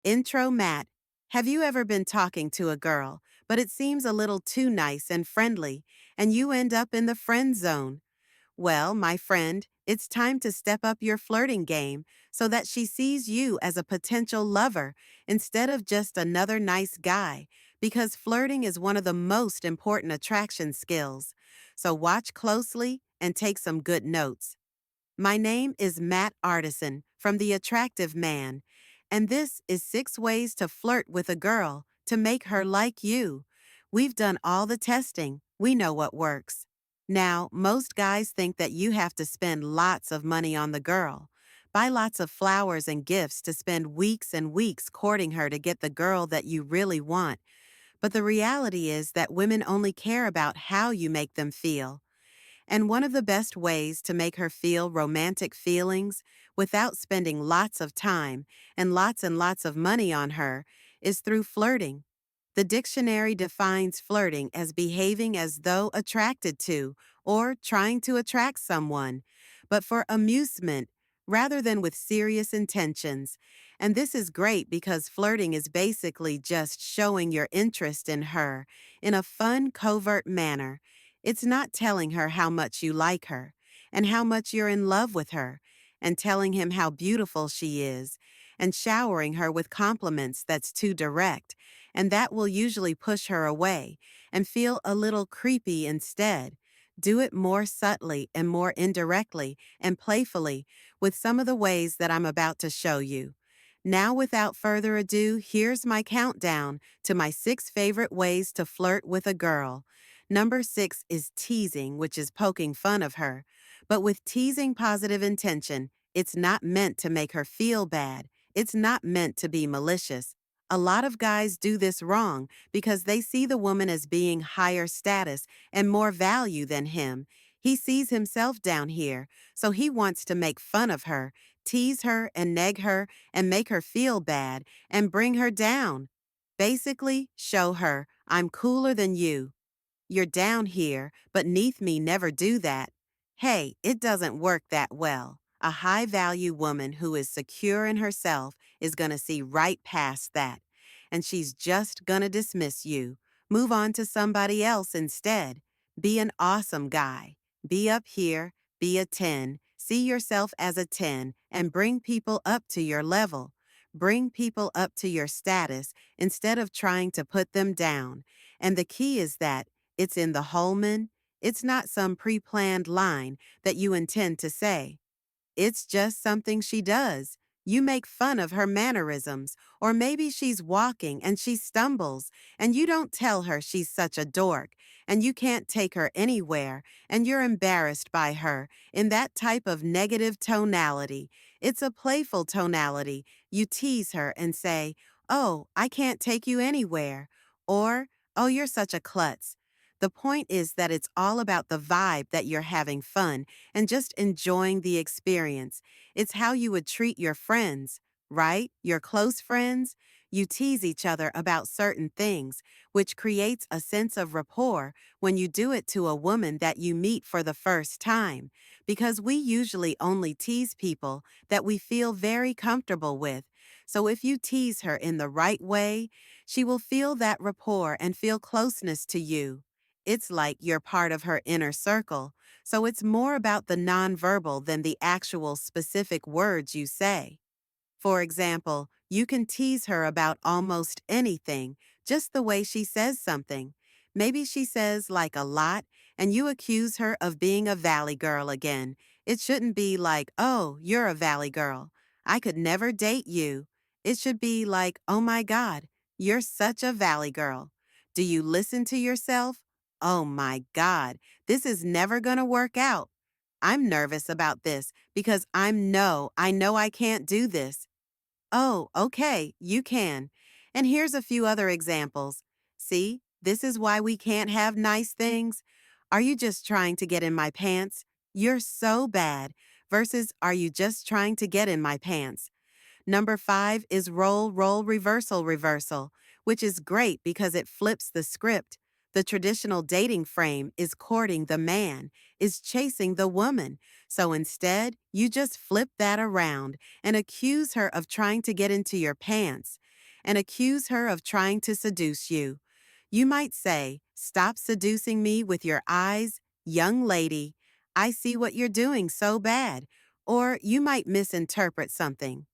Intro Matt. Have you ever been talking to a girl, but it seems a little too nice and friendly, and you end up in the friend zone? Well, my friend, it's time to step up your flirting game so that she sees you as a potential lover instead of just another nice guy, because flirting is one of the most important attraction skills. So watch closely and take some good notes. My name is Matt Artisan from The Attractive Man, and this is 6 ways to flirt with a girl to make her like you. We've done all the testing. We know what works. Now, most guys think that you have to spend lots of money on the girl. Buy lots of flowers and gifts to spend weeks and weeks courting her to get the girl that you really want. But the reality is that women only care about how you make them feel. And one of the best ways to make her feel romantic feelings without spending lots of time and lots of money on her is through flirting. The dictionary defines flirting as behaving as though attracted to or trying to attract someone, but for amusement rather than with serious intentions. And this is great because flirting is basically just showing your interest in her in a fun, covert manner. It's not telling her how much you like her and how much you're in love with her and telling him how beautiful she is and showering her with compliments that's too direct, and that will usually push her away and feel a little creepy instead. Do it more subtly and more indirectly and playfully with some of the ways that I'm about to show you. Now, without further ado, here's my countdown to my 6 favorite ways to flirt with a girl. Number 6 is teasing, which is poking fun of her. But with teasing positive intention, it's not meant to make her feel bad. It's not meant to be malicious. A lot of guys do this wrong because they see the woman as being higher status and more value than him. He sees himself down here, so he wants to make fun of her, tease her and neg her and make her feel bad and bring her down. Basically, show her, I'm cooler than you. You're down here, but neath me never do that. Hey, it doesn't work that well. A high-value woman who is secure in herself is gonna see right past that, and she's just gonna dismiss you. Move on to somebody else instead. Be an awesome guy. Be up here, be a 10, see yourself as a 10, and bring people up to your level. Bring people up to your status instead of trying to put them down. And the key is that it's in the Holman. It's not some pre-planned line that you intend to say. It's just something she does. You make fun of her mannerisms, or maybe she's walking and she stumbles, and you don't tell her she's such a dork, and you can't take her anywhere, and you're embarrassed by her in that type of negative tonality. It's a playful tonality. You tease her and say, "Oh, I can't take you anywhere," or, "Oh, you're such a klutz." The point is that it's all about the vibe that you're having fun and just enjoying the experience. It's how you would treat your friends, right? Your close friends? You tease each other about certain things, which creates a sense of rapport when you do it to a woman that you meet for the first time, because we usually only tease people that we feel very comfortable with. So if you tease her in the right way, she will feel that rapport and feel closeness to you. It's like you're part of her inner circle, so it's more about the nonverbal than the actual specific words you say. For example, you can tease her about almost anything, just the way she says something. Maybe she says like a lot, and you accuse her of being a valley girl again. It shouldn't be like, "Oh, you're a valley girl. I could never date you." It should be like, "Oh my God, you're such a valley girl. Do you listen to yourself? Oh my God, this is never gonna work out. I'm nervous about this because I know I can't do this." Oh, okay, you can. And here's a few other examples. See, this is why we can't have nice things. Are you just trying to get in my pants? You're so bad. Versus, are you just trying to get in my pants? Number 5 is roll, roll, reversal, reversal, which is great because it flips the script. The traditional dating frame is courting the man, is chasing the woman. So instead, you just flip that around and accuse her of trying to get into your pants. and accuse her of trying to seduce you. You might say, "Stop seducing me with your eyes, young lady. I see what you're doing so bad." Or you might misinterpret something.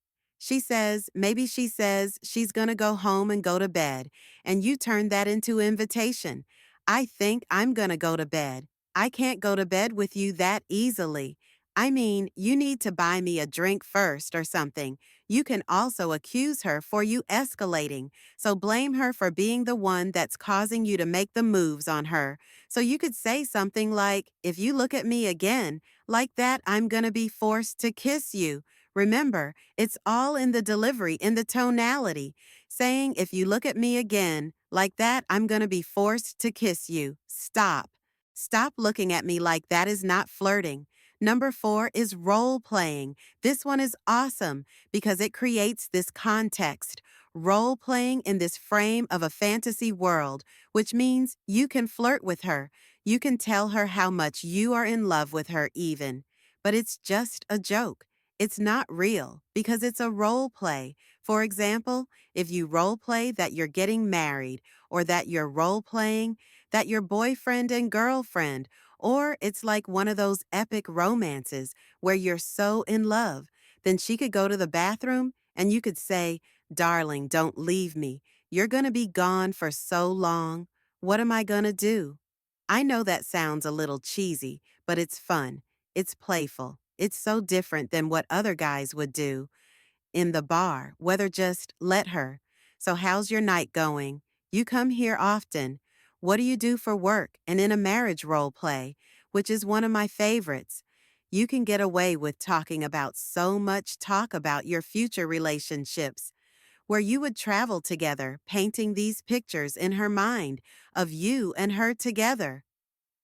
Maybe she says she's gonna go home and go to bed, and you turn that into invitation. "I think I'm gonna go to bed. I can't go to bed with you that easily. I mean, you need to buy me a drink first or something." You can also accuse her for you escalating, so blame her for being the one that's causing you to make the moves on her. So you could say something like, "If you look at me again like that, I'm gonna be forced to kiss you." Remember, it's all in the delivery, in the tonality. Saying, "If you look at me again like that, I'm gonna be forced to kiss you." Stop. Stop looking at me like that is not flirting. Number 4 is role playing. This one is awesome because it creates this context. Role playing in this frame of a fantasy world, which means you can flirt with her. You can tell her how much you are in love with her, even. But it's just a joke. It's not real because it's a role play. For example, if you role play that you're getting married, or that you're role playing that you're boyfriend and girlfriend, or it's like one of those epic romances where you're so in love, then she could go to the bathroom and you could say, "Darling, don't leave me. You're going to be gone for so long. What am I going to do?" I know that sounds a little cheesy, but it's fun. It's playful. It's so different than what other guys would do in the bar, whether just let her. "So how's your night going? You come here often. What do you do for work?" And in a marriage role play, which is one of my favorites, you can get away with talking about so much talk about your future relationships, where you would travel together, painting these pictures in her mind of you and her together.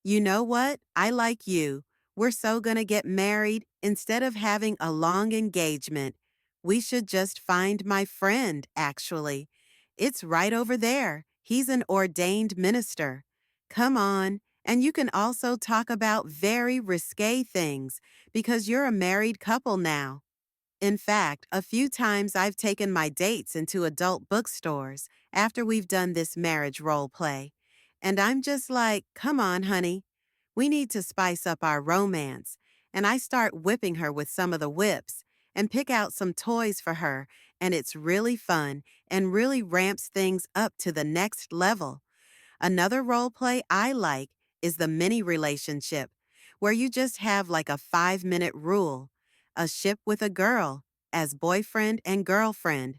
"You know what? I like you. We're so gonna get married. Instead of having a long engagement, we should just find my friend, actually. It's right over there. He's an ordained minister. Come on." And you can also talk about very risque things because you're a married couple now. In fact, a few times I've taken my dates into adult bookstores after we've done this marriage role play. And I'm just like, "Come on, honey. We need to spice up our romance." And I start whipping her with some of the whips and pick out some toys for her. And it's really fun and really ramps things up to the next level. Another role play I like is the mini relationship, where you just have like a 5-minute rule, a ship with a girl as boyfriend and girlfriend.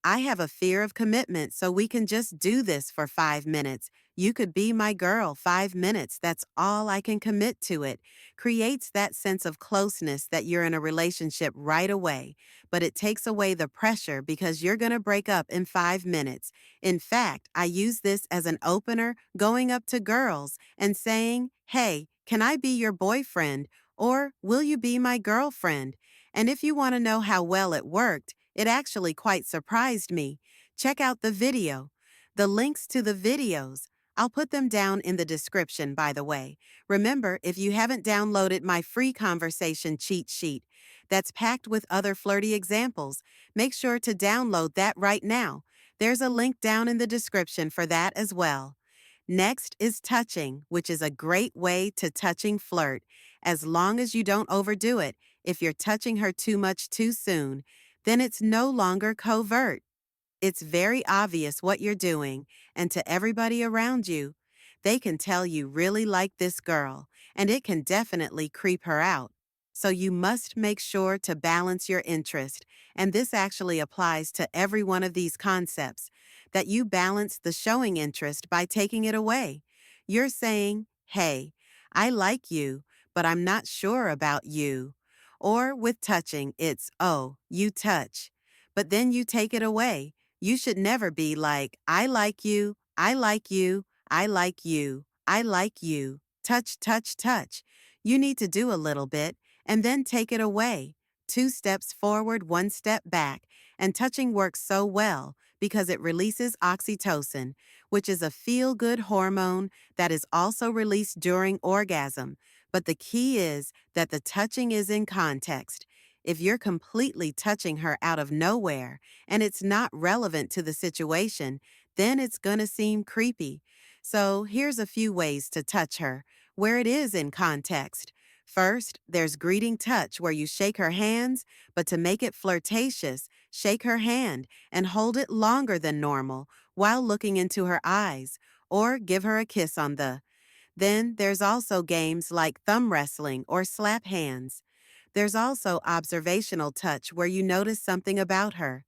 "I have a fear of commitment, so we can just do this for 5 minutes. You could be my girl 5 minutes. That's all I can commit to it." Creates that sense of closeness that you're in a relationship right away, but it takes away the pressure because you're going to break up in 5 minutes. In fact, I use this as an opener going up to girls and saying, "Hey, can I be your boyfriend?" Or "Will you be my girlfriend?" And if you want to know how well it worked, it actually quite surprised me. Check out the video. The links to the videos, I'll put them down in the description, by the way. Remember, if you haven't downloaded my free conversation cheat sheet that's packed with other flirty examples, make sure to download that right now. There's a link down in the description for that as well. Next is touching, which is a great way to touching flirt, as long as you don't overdo it. If you're touching her too much too soon, then it's no longer covert. It's very obvious what you're doing, and to everybody around you, they can tell you really like this girl, and it can definitely creep her out. So you must make sure to balance your interest, and this actually applies to every one of these concepts, that you balance the showing interest by taking it away. You're saying, "Hey, I like you, but I'm not sure about you." Or with touching, it's, "Oh, you touch." But then you take it away. You should never be like, "I like you, I like you, I like you, I like you. Touch, touch, touch." You need to do a little bit and then take it away. 2 steps forward, 1 step back. And touching works so well because it releases oxytocin, which is a feel-good hormone that is also released during orgasm. But the key is that the touching is in context. If you're completely touching her out of nowhere and it's not relevant to the situation, then it's gonna seem creepy. So here's a few ways to touch her, where it is in context. First, there's greeting touch where you shake her hands, but to make it flirtatious, shake her hand and hold it longer than normal while looking into her eyes, or give her a kiss on the. Then there's also games like thumb wrestling or slap hands. There's also observational touch where you notice something about her,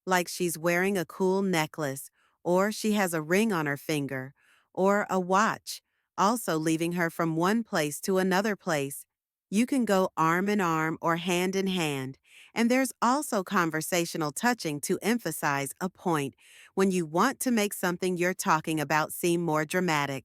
like she's wearing a cool necklace, or she has a ring on her finger, or a watch, also leaving her from one place to another place. You can go arm in arm or hand in hand. And there's also conversational touching to emphasize a point when you want to make something you're talking about seem more dramatic.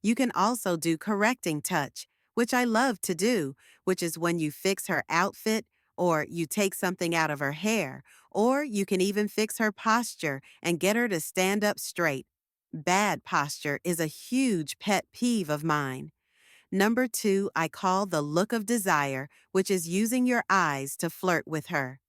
You can also do correcting touch, which I love to do, which is when you fix her outfit, or you take something out of her hair, or you can even fix her posture and get her to stand up straight. Bad posture is a huge pet peeve of mine. Number two, I call the look of desire, which is using your eyes to flirt with her.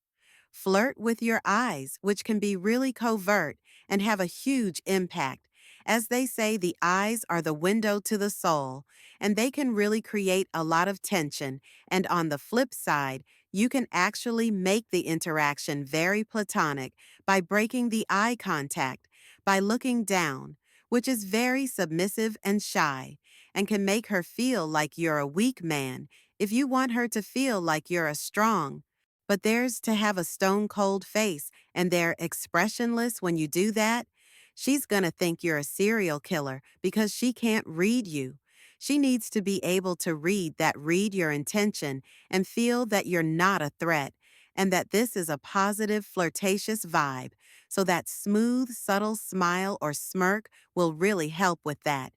Flirt with your eyes, which can be really covert and have a huge impact. As they say, the eyes are the window to the soul, and they can really create a lot of tension. And on the flip side, you can actually make the interaction very platonic by breaking the eye contact, by looking down, which is very submissive and shy, and can make her feel like you're a weak man if you want her to feel like you're a strong. But there's to have a stone cold face and they're expressionless when you do that. She's gonna think you're a serial killer because she can't read you. She needs to be able to read your intention and feel that you're not a threat and that this is a positive, flirtatious vibe. So that smooth, subtle smile or smirk will really help with that.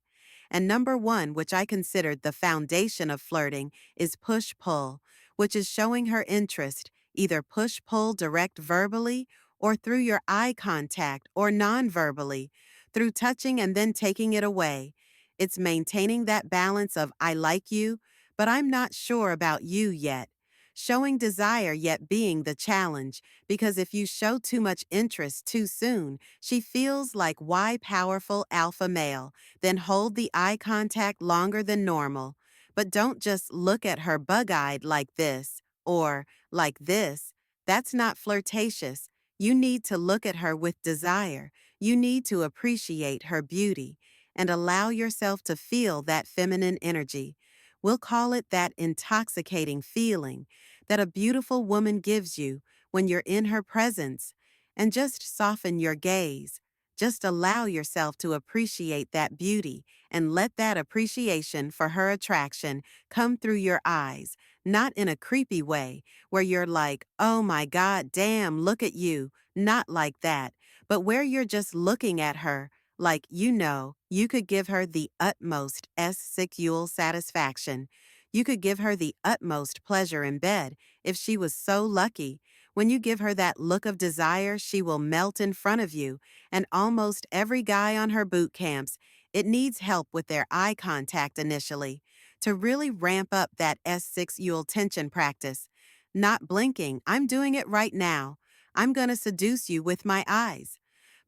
And number one, which I considered the foundation of flirting, is push pull, which is showing her interest, either push pull direct verbally or through your eye contact or non verbally, through touching and then taking it away. It's maintaining that balance of I like you, but I'm not sure about you yet. Showing desire yet being the challenge, because if you show too much interest too soon, she feels like why powerful alpha male, then hold the eye contact longer than normal. But don't just look at her bug-eyed like this, or like this. That's not flirtatious. You need to look at her with desire. You need to appreciate her beauty and allow yourself to feel that feminine energy. We'll call it that intoxicating feeling that a beautiful woman gives you when you're in her presence. And just soften your gaze. Just allow yourself to appreciate that beauty and let that appreciation for her attraction come through your eyes, not in a creepy way where you're like, oh my God, damn, look at you. Not like that, but where you're just looking at her like you could give her the utmost sexual satisfaction. You could give her the utmost pleasure in bed if she was so lucky. When you give her that look of desire, she will melt in front of you, and almost every guy on her boot camps, it needs help with their eye contact initially to really ramp up that sexual tension practice. Not blinking, I'm doing it right now. I'm gonna seduce you with my eyes.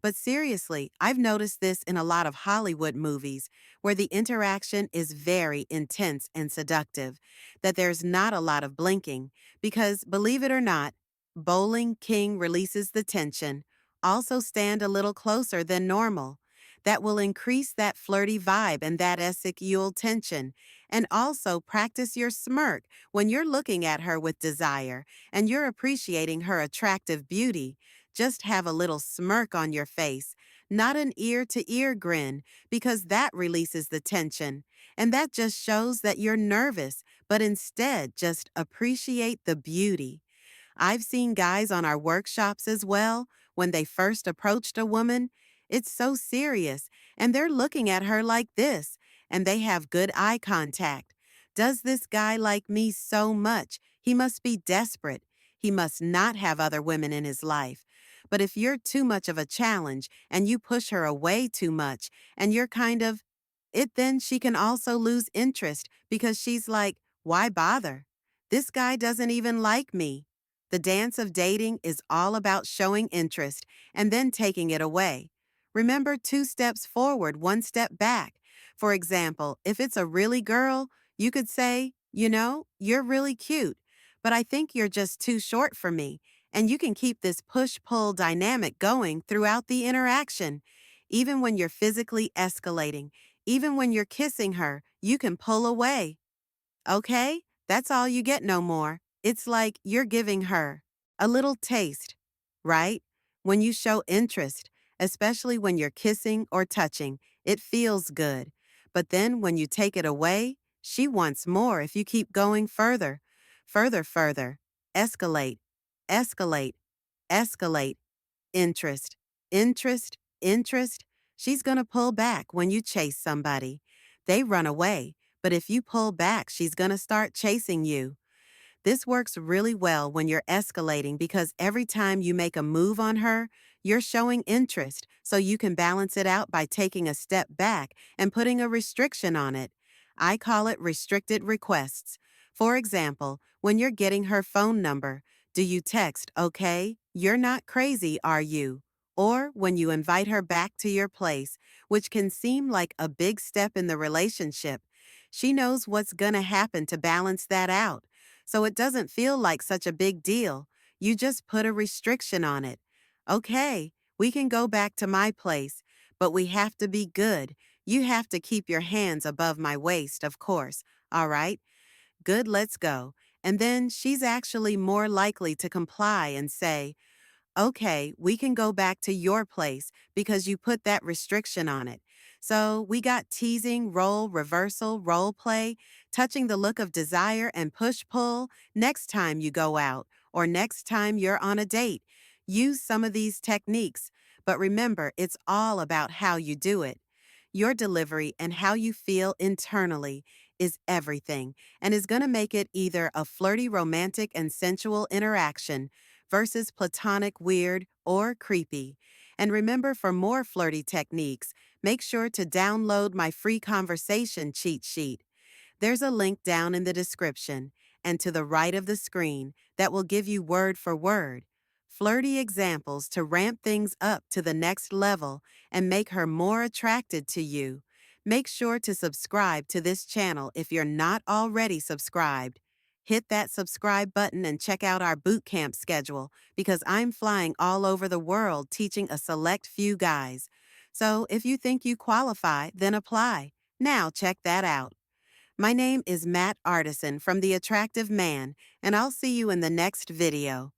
But seriously, I've noticed this in a lot of Hollywood movies where the interaction is very intense and seductive, that there's not a lot of blinking, because believe it or not, Bowling King releases the tension. Also stand a little closer than normal. That will increase that flirty vibe and that sexual tension. And also practice your smirk when you're looking at her with desire and you're appreciating her attractive beauty. Just have a little smirk on your face, not an ear-to-ear grin, because that releases the tension. And that just shows that you're nervous, but instead just appreciate the beauty. I've seen guys on our workshops as well, when they first approached a woman, it's so serious, and they're looking at her like this, and they have good eye contact. Does this guy like me so much? He must be desperate. He must not have other women in his life. But if you're too much of a challenge and you push her away too much and you're kind of, it then she can also lose interest because she's like, why bother? This guy doesn't even like me. The dance of dating is all about showing interest and then taking it away. Remember, 2 steps forward, 1 step back. For example, if it's a really girl, you could say, you're really cute, but I think you're just too short for me. And you can keep this push pull dynamic going throughout the interaction. Even when you're physically escalating, even when you're kissing her, you can pull away. Okay, that's all you get no more. It's like you're giving her a little taste, right? When you show interest, especially when you're kissing or touching, it feels good. But then when you take it away, she wants more if you keep going further, further, escalate, escalate, escalate, interest, interest. She's gonna pull back when you chase somebody. They run away, but if you pull back, she's gonna start chasing you. This works really well when you're escalating because every time you make a move on her, you're showing interest, so you can balance it out by taking a step back and putting a restriction on it. I call it restricted requests. For example, when you're getting her phone number, do you text, "Okay, you're not crazy, are you?" Or when you invite her back to your place, which can seem like a big step in the relationship, she knows what's gonna happen to balance that out. So it doesn't feel like such a big deal. You just put a restriction on it. Okay, we can go back to my place, but we have to be good. You have to keep your hands above my waist, of course. All right? Good, let's go. And then she's actually more likely to comply and say, "Okay, we can go back to your place because you put that restriction on it." So we got teasing, role, reversal, role play, touching the look of desire, and push pull next time you go out or next time you're on a date. Use some of these techniques, but remember, it's all about how you do it. Your delivery and how you feel internally is everything and is going to make it either a flirty, romantic, and sensual interaction versus platonic, weird, or creepy. And remember, for more flirty techniques, make sure to download my free conversation cheat sheet. There's a link down in the description and to the right of the screen that will give you word for word flirty examples to ramp things up to the next level and make her more attracted to you. Make sure to subscribe to this channel if you're not already subscribed. Hit that subscribe button and check out our bootcamp schedule because I'm flying all over the world teaching a select few guys. So if you think you qualify, then apply. Now check that out. My name is Matt Artisan from The Attractive Man, and I'll see you in the next video.